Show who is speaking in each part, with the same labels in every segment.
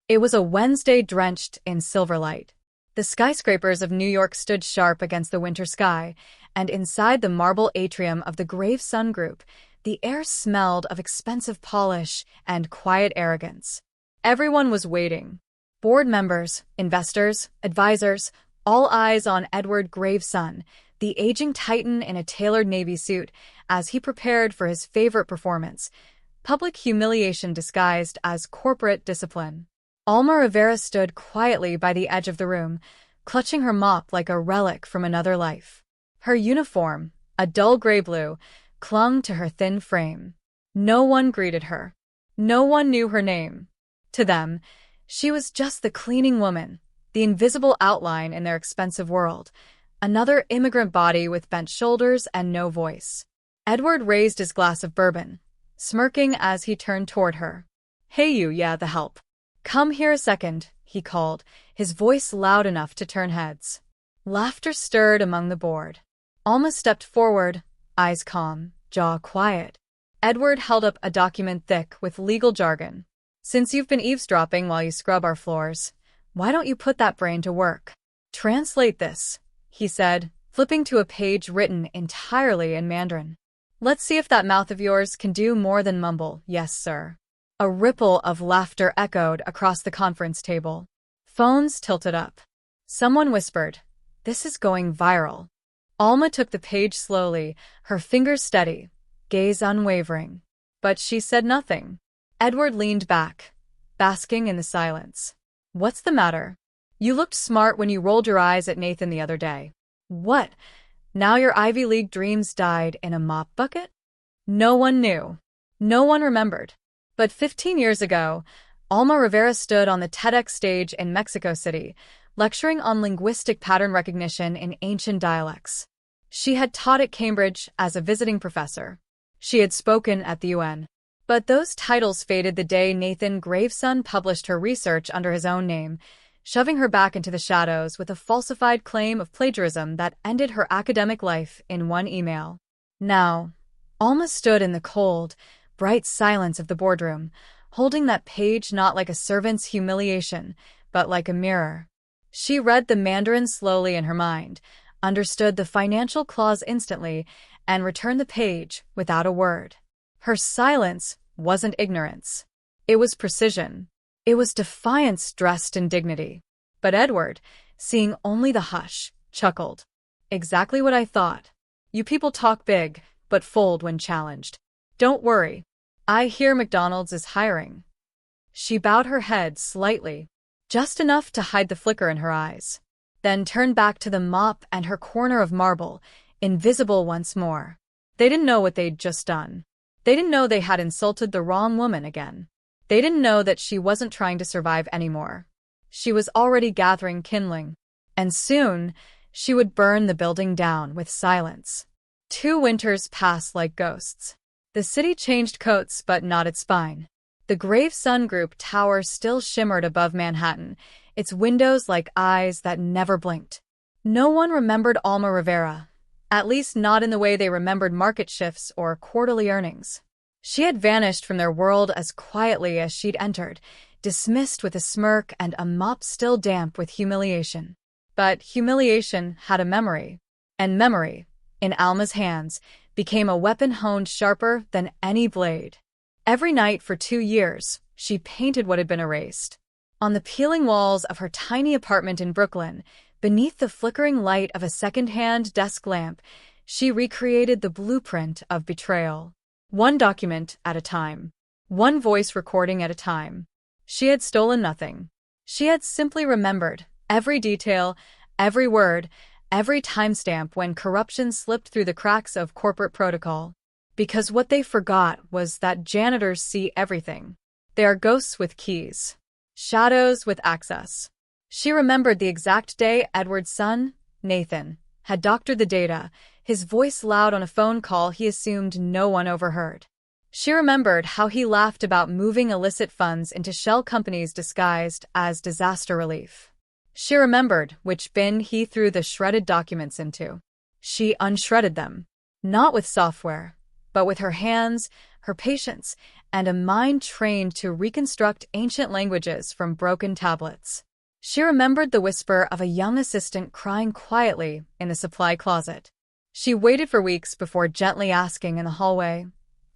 Speaker 1: It was a Wednesday drenched in silver light. The skyscrapers of New York stood sharp against the winter sky, and inside the marble atrium of the Grave Sun Group, the air smelled of expensive polish and quiet arrogance. Everyone was waiting. Board members, investors, advisors, all eyes on Edward Gravesun, the aging titan in a tailored navy suit, as he prepared for his favorite performance, public humiliation disguised as corporate discipline. Alma Rivera stood quietly by the edge of the room, clutching her mop like a relic from another life. Her uniform, a dull gray blue, clung to her thin frame. No one greeted her. No one knew her name. To them, she was just the cleaning woman, the invisible outline in their expensive world, another immigrant body with bent shoulders and no voice. Edward raised his glass of bourbon, smirking as he turned toward her. "Hey you, yeah, the help. Come here a second," he called, his voice loud enough to turn heads. Laughter stirred among the board. Alma stepped forward, eyes calm, jaw quiet. Edward held up a document thick with legal jargon. "Since you've been eavesdropping while you scrub our floors, why don't you put that brain to work? Translate this," he said, flipping to a page written entirely in Mandarin. "Let's see if that mouth of yours can do more than mumble, 'Yes, sir.'" A ripple of laughter echoed across the conference table. Phones tilted up. Someone whispered, "This is going viral." Alma took the page slowly, her fingers steady, gaze unwavering. But she said nothing. Edward leaned back, basking in the silence. "What's the matter? You looked smart when you rolled your eyes at Nathan the other day. What? Now your Ivy League dreams died in a mop bucket?" No one knew. No one remembered. But 15 years ago, Alma Rivera stood on the TEDx stage in Mexico City, lecturing on linguistic pattern recognition in ancient dialects. She had taught at Cambridge as a visiting professor. She had spoken at the UN. But those titles faded the day Nathan Gravesun published her research under his own name, shoving her back into the shadows with a falsified claim of plagiarism that ended her academic life in one email. Now, Alma stood in the cold, bright silence of the boardroom, holding that page not like a servant's humiliation, but like a mirror. She read the Mandarin slowly in her mind, understood the financial clause instantly, and returned the page without a word. Her silence wasn't ignorance. It was precision. It was defiance dressed in dignity. But Edward, seeing only the hush, chuckled. "Exactly what I thought. You people talk big, but fold when challenged. Don't worry. I hear McDonald's is hiring." She bowed her head slightly, just enough to hide the flicker in her eyes, then turned back to the mop and her corner of marble, invisible once more. They didn't know what they'd just done. They didn't know they had insulted the wrong woman again. They didn't know that she wasn't trying to survive anymore. She was already gathering kindling, and soon she would burn the building down with silence. 2 winters passed like ghosts. The city changed coats, but not its spine. The Grave Sun Group tower still shimmered above Manhattan, its windows like eyes that never blinked. No one remembered Alma Rivera, at least not in the way they remembered market shifts or quarterly earnings. She had vanished from their world as quietly as she'd entered, dismissed with a smirk and a mop still damp with humiliation. But humiliation had a memory, and memory, in Alma's hands, became a weapon honed sharper than any blade. Every night for 2 years, she painted what had been erased. On the peeling walls of her tiny apartment in Brooklyn, beneath the flickering light of a second-hand desk lamp, she recreated the blueprint of betrayal. One document at a time. One voice recording at a time. She had stolen nothing. She had simply remembered every detail, every word, every timestamp when corruption slipped through the cracks of corporate protocol. Because what they forgot was that janitors see everything. They are ghosts with keys. Shadows with access. She remembered the exact day Edward's son, Nathan, had doctored the data, his voice loud on a phone call he assumed no one overheard. She remembered how he laughed about moving illicit funds into shell companies disguised as disaster relief. She remembered which bin he threw the shredded documents into. She unshredded them, not with software, but with her hands, her patience, and a mind trained to reconstruct ancient languages from broken tablets. She remembered the whisper of a young assistant crying quietly in the supply closet. She waited for weeks before gently asking in the hallway,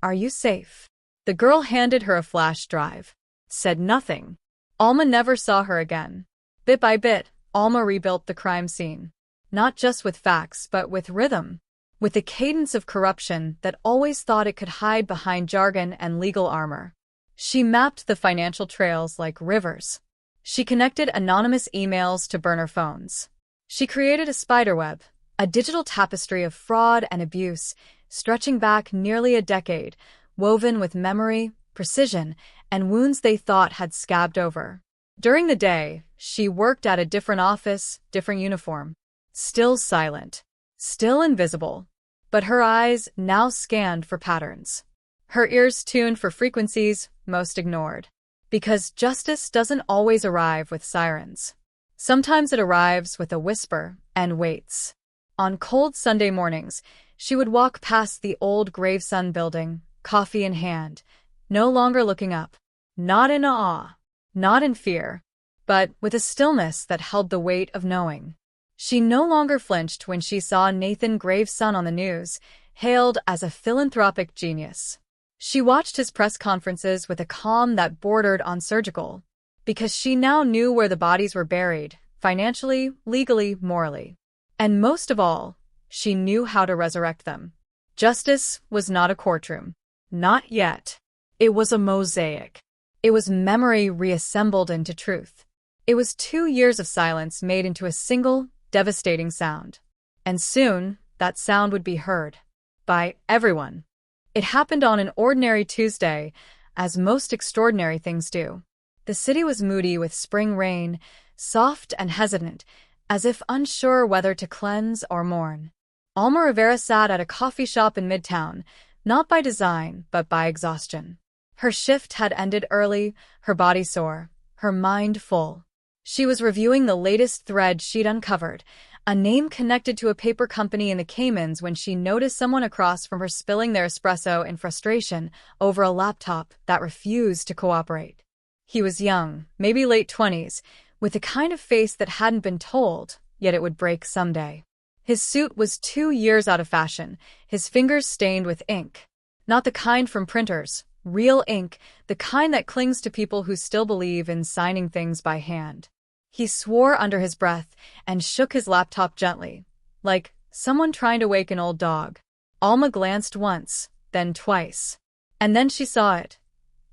Speaker 1: "Are you safe?" The girl handed her a flash drive. Said nothing. Alma never saw her again. Bit by bit, Alma rebuilt the crime scene. Not just with facts, but with rhythm. With the cadence of corruption that always thought it could hide behind jargon and legal armor. She mapped the financial trails like rivers. She connected anonymous emails to burner phones. She created a spiderweb, a digital tapestry of fraud and abuse, stretching back nearly a decade, woven with memory, precision, and wounds they thought had scabbed over. During the day, she worked at a different office, different uniform. Still silent. Still invisible. But her eyes now scanned for patterns. Her ears tuned for frequencies most ignored. Because justice doesn't always arrive with sirens. Sometimes it arrives with a whisper and waits. On cold Sunday mornings, she would walk past the old Gravesun building, coffee in hand, no longer looking up. Not in awe, not in fear, but with a stillness that held the weight of knowing. She no longer flinched when she saw Nathan Gravesun on the news, hailed as a philanthropic genius. She watched his press conferences with a calm that bordered on surgical, because she now knew where the bodies were buried, financially, legally, morally. And most of all, she knew how to resurrect them. Justice was not a courtroom. Not yet. It was a mosaic. It was memory reassembled into truth. It was 2 years of silence made into a single, devastating sound. And soon, that sound would be heard. By everyone. It happened on an ordinary Tuesday, as most extraordinary things do. The city was moody with spring rain, soft and hesitant, as if unsure whether to cleanse or mourn. Alma Rivera sat at a coffee shop in Midtown, not by design, but by exhaustion. Her shift had ended early, her body sore, her mind full. She was reviewing the latest thread she'd uncovered, a name connected to a paper company in the Caymans, when she noticed someone across from her spilling their espresso in frustration over a laptop that refused to cooperate. He was young, maybe late 20s, with the kind of face that hadn't been told, yet it would break someday. His suit was 2 years out of fashion, his fingers stained with ink. Not the kind from printers, real ink, the kind that clings to people who still believe in signing things by hand. He swore under his breath and shook his laptop gently, like someone trying to wake an old dog. Alma glanced once, then twice. And then she saw it.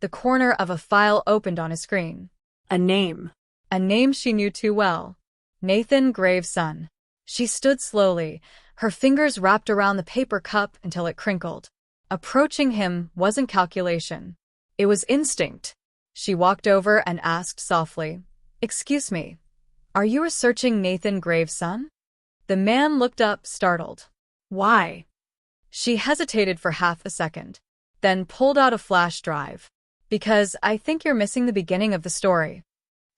Speaker 1: The corner of a file opened on his screen. A name. A name she knew too well. Nathan Gravesun. She stood slowly, her fingers wrapped around the paper cup until it crinkled. Approaching him wasn't calculation. It was instinct. She walked over and asked softly, "Excuse me, are you researching Nathan Gravesun?" The man looked up, startled. "Why?" She hesitated for half a second, then pulled out a flash drive. "Because I think you're missing the beginning of the story."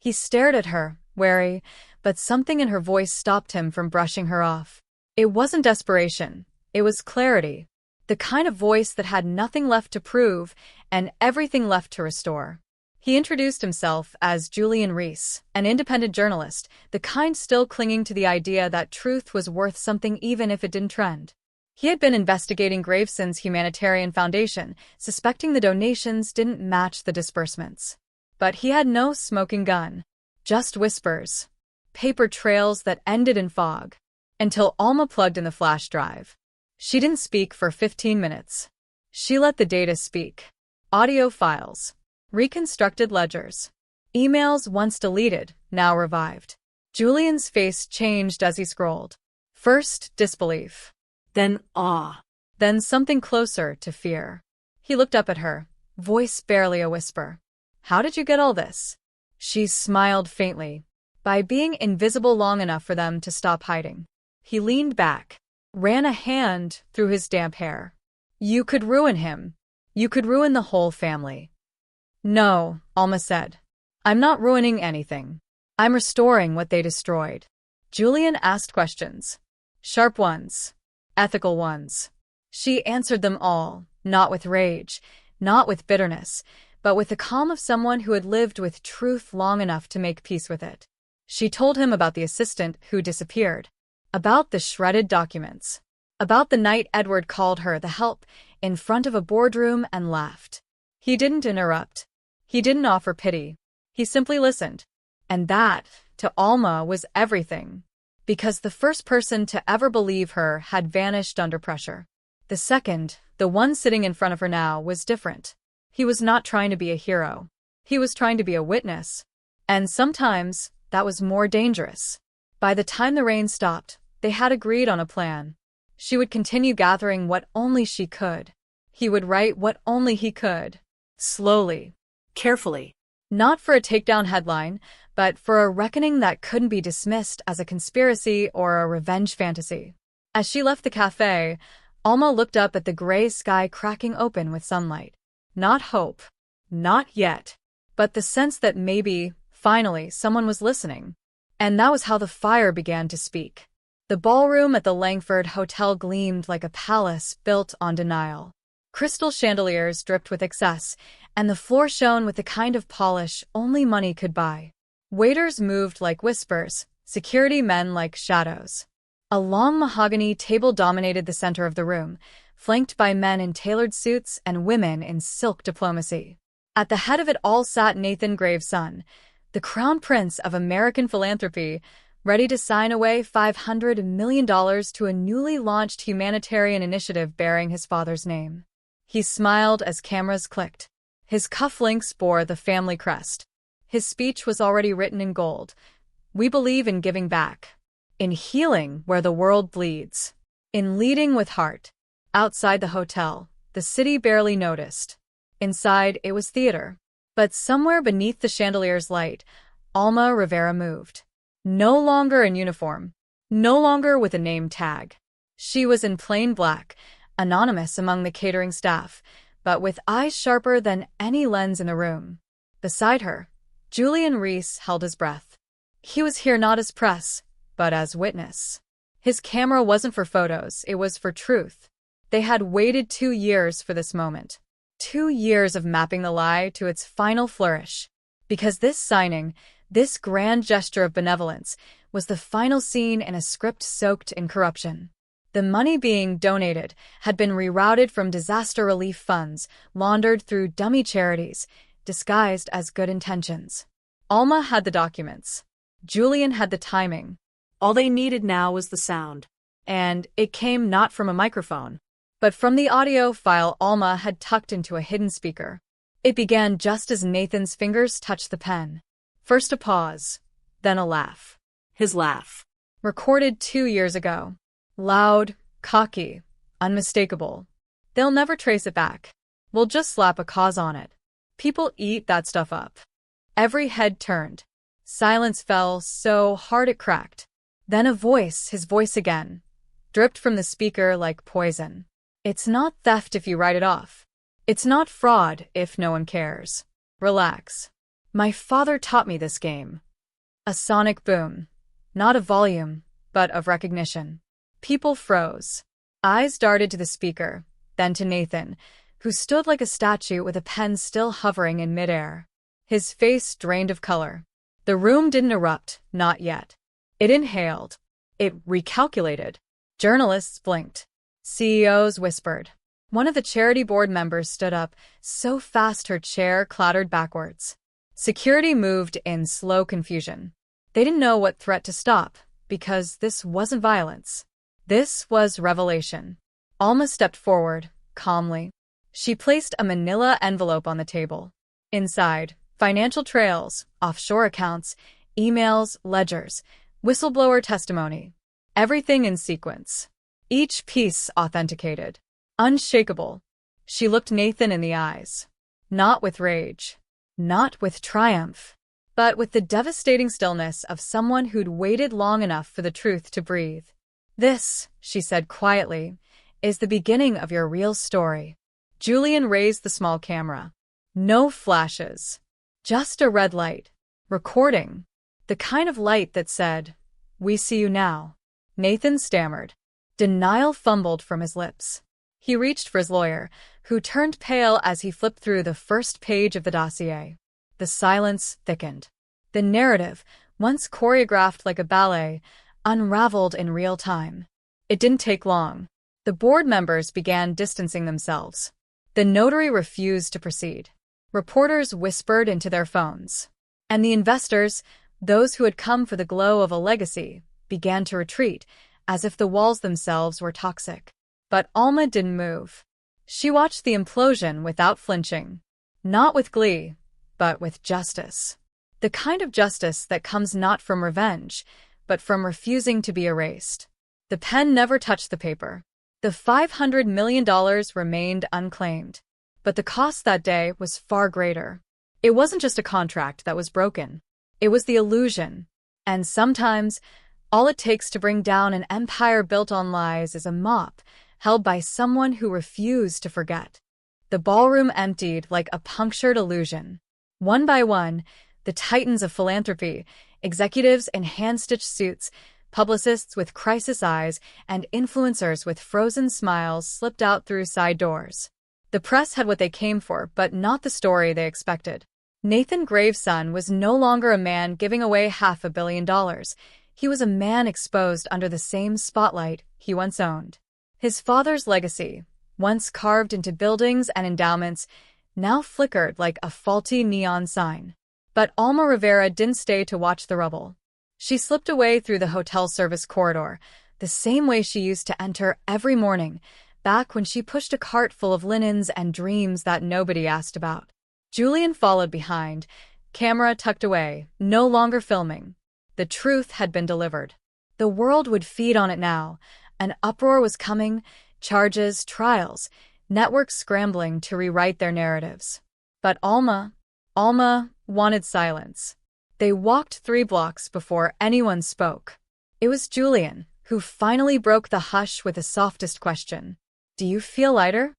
Speaker 1: He stared at her, wary, but something in her voice stopped him from brushing her off. It wasn't desperation, it was clarity. The kind of voice that had nothing left to prove and everything left to restore. He introduced himself as Julian Reese, an independent journalist, the kind still clinging to the idea that truth was worth something even if it didn't trend. He had been investigating Gravesun's humanitarian foundation, suspecting the donations didn't match the disbursements. But he had no smoking gun. Just whispers. Paper trails that ended in fog. Until Alma plugged in the flash drive. She didn't speak for 15 minutes. She let the data speak. Audio files. Reconstructed ledgers. Emails once deleted, now revived. Julian's face changed as he scrolled. First, disbelief. Then awe. Then something closer to fear. He looked up at her, voice barely a whisper. "How did you get all this?" She smiled faintly. By being invisible long enough for them to stop hiding. He leaned back, ran a hand through his damp hair. "You could ruin him. You could ruin the whole family." "No," Alma said. "I'm not ruining anything. I'm restoring what they destroyed." Julian asked questions. Sharp ones. Ethical ones. She answered them all, not with rage, Not with bitterness, but with the calm of someone who had lived with truth long enough to make peace with it. She told him about the assistant who disappeared, about the shredded documents, about the night Edward called her the help in front of a boardroom and laughed. He didn't interrupt. He didn't offer pity. He simply listened. And that, to Alma, was everything. Because the first person to ever believe her had vanished under pressure. The second, the one sitting in front of her now, was different. He was not trying to be a hero. He was trying to be a witness. And sometimes, that was more dangerous. By the time the rain stopped, they had agreed on a plan. She would continue gathering what only she could. He would write what only he could. Slowly. Carefully. Not for a takedown headline, but for a reckoning that couldn't be dismissed as a conspiracy or a revenge fantasy. As she left the cafe, Alma looked up at the gray sky cracking open with sunlight. Not hope. Not yet. But the sense that maybe, finally, someone was listening. And that was how the fire began to speak. The ballroom at the Langford Hotel gleamed like a palace built on denial. Crystal chandeliers dripped with excess, and the floor shone with the kind of polish only money could buy. Waiters moved like whispers, security men like shadows. A long mahogany table dominated the center of the room, flanked by men in tailored suits and women in silk diplomacy. At the head of it all sat Nathan Graves' son, the crown prince of American philanthropy, ready to sign away $500 million to a newly launched humanitarian initiative bearing his father's name. He smiled as cameras clicked. His cufflinks bore the family crest. His speech was already written in gold. We believe in giving back. In healing where the world bleeds. In leading with heart. Outside the hotel, the city barely noticed. Inside, it was theater. But somewhere beneath the chandelier's light, Alma Rivera moved. No longer in uniform. No longer with a name tag. She was in plain black, anonymous among the catering staff, but with eyes sharper than any lens in the room. Beside her, Julian Reese held his breath. He was here not as press, but as witness. His camera wasn't for photos, it was for truth. They had waited 2 years for this moment. 2 years of mapping the lie to its final flourish. Because this signing, this grand gesture of benevolence, was the final scene in a script soaked in corruption. The money being donated had been rerouted from disaster relief funds, laundered through dummy charities, disguised as good intentions. Alma had the documents. Julian had the timing. All they needed now was the sound. And it came not from a microphone, but from the audio file Alma had tucked into a hidden speaker. It began just as Nathan's fingers touched the pen. First a pause, then a laugh. His laugh. Recorded 2 years ago. Loud, cocky, unmistakable. They'll never trace it back. We'll just slap a cause on it. People eat that stuff up. Every head turned. Silence fell so hard it cracked. Then a voice, his voice again, dripped from the speaker like poison. It's not theft if you write it off. It's not fraud if no one cares. Relax. My father taught me this game. A sonic boom. Not of volume, but of recognition. People froze. Eyes darted to the speaker, then to Nathan, who stood like a statue with a pen still hovering in midair. His face drained of color. The room didn't erupt, not yet. It inhaled. It recalculated. Journalists blinked. CEOs whispered. One of the charity board members stood up, so fast her chair clattered backwards. Security moved in slow confusion. They didn't know what threat to stop, because this wasn't violence. This was revelation. Alma stepped forward, calmly. She placed a manila envelope on the table. Inside, financial trails, offshore accounts, emails, ledgers, whistleblower testimony. Everything in sequence. Each piece authenticated. Unshakable. She looked Nathan in the eyes. Not with rage. Not with triumph. But with the devastating stillness of someone who'd waited long enough for the truth to breathe. This, she said quietly, is the beginning of your real story. Julian raised the small camera. No flashes. Just a red light. Recording. The kind of light that said, "We see you now." Nathan stammered. Denial fumbled from his lips. He reached for his lawyer, who turned pale as he flipped through the first page of the dossier. The silence thickened. The narrative, once choreographed like a ballet, unraveled in real time. It didn't take long. The board members began distancing themselves. The notary refused to proceed. Reporters whispered into their phones. And the investors, those who had come for the glow of a legacy, began to retreat, as if the walls themselves were toxic. But Alma didn't move. She watched the implosion without flinching. Not with glee, but with justice. The kind of justice that comes not from revenge, but from refusing to be erased. The pen never touched the paper. The $500 million remained unclaimed. But the cost that day was far greater. It wasn't just a contract that was broken. It was the illusion. And sometimes, all it takes to bring down an empire built on lies is a mop held by someone who refused to forget. The ballroom emptied like a punctured illusion. One by one, the titans of philanthropy, executives in hand-stitched suits, publicists with crisis eyes, and influencers with frozen smiles slipped out through side doors. The press had what they came for, but not the story they expected. Nathan Graves' son was no longer a man giving away $500 million. He was a man exposed under the same spotlight he once owned. His father's legacy, once carved into buildings and endowments, now flickered like a faulty neon sign. But Alma Rivera didn't stay to watch the rubble. She slipped away through the hotel service corridor, the same way she used to enter every morning, back when she pushed a cart full of linens and dreams that nobody asked about. Julian followed behind, camera tucked away, no longer filming. The truth had been delivered. The world would feed on it now. An uproar was coming, charges, trials, networks scrambling to rewrite their narratives. But Alma wanted silence. They walked 3 blocks before anyone spoke. It was Julian, who finally broke the hush with the softest question. "Do you feel lighter?"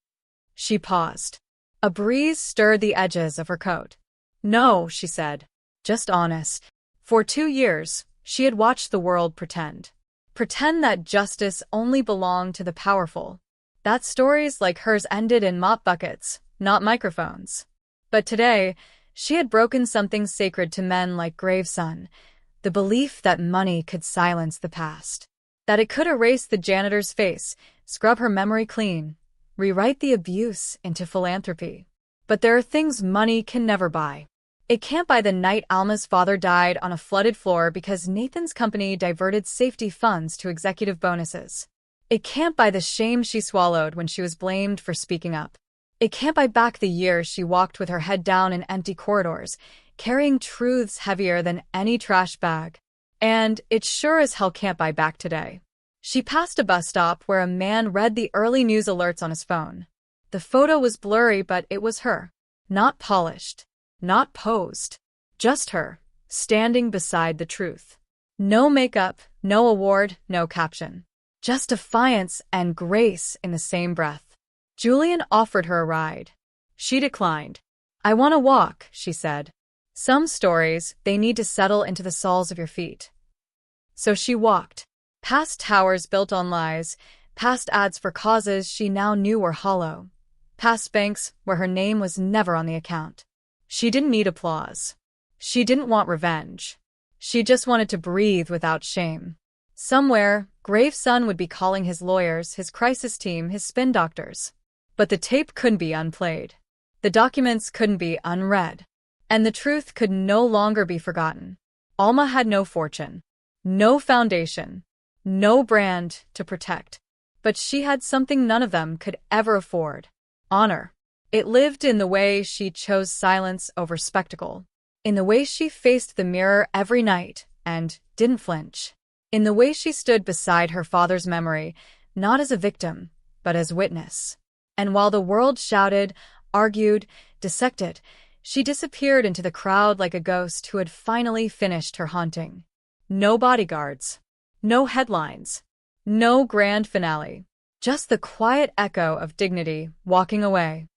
Speaker 1: She paused. A breeze stirred the edges of her coat. "No," she said. "Just honest." For 2 years, she had watched the world pretend. Pretend that justice only belonged to the powerful. That stories like hers ended in mop buckets, not microphones. But today, she had broken something sacred to men like Graves' son, the belief that money could silence the past. That it could erase the janitor's face, scrub her memory clean, rewrite the abuse into philanthropy. But there are things money can never buy. It can't buy the night Alma's father died on a flooded floor because Nathan's company diverted safety funds to executive bonuses. It can't buy the shame she swallowed when she was blamed for speaking up. It can't buy back the years she walked with her head down in empty corridors, carrying truths heavier than any trash bag. And it sure as hell can't buy back today. She passed a bus stop where a man read the early news alerts on his phone. The photo was blurry, but it was her. Not polished. Not posed. Just her, standing beside the truth. No makeup, no award, no caption. Just defiance and grace in the same breath. Julian offered her a ride. She declined. "I want to walk," she said. "Some stories, they need to settle into the soles of your feet." So she walked. Past towers built on lies, past ads for causes she now knew were hollow. Past banks where her name was never on the account. She didn't need applause. She didn't want revenge. She just wanted to breathe without shame. Somewhere, Graves' son would be calling his lawyers, his crisis team, his spin doctors. But the tape couldn't be unplayed. The documents couldn't be unread. And the truth could no longer be forgotten. Alma had no fortune, no foundation, no brand to protect. But she had something none of them could ever afford. Honor. It lived in the way she chose silence over spectacle. In the way she faced the mirror every night and didn't flinch. In the way she stood beside her father's memory, not as a victim, but as witness. And while the world shouted, argued, dissected, she disappeared into the crowd like a ghost who had finally finished her haunting. No bodyguards. No headlines. No grand finale. Just the quiet echo of dignity walking away.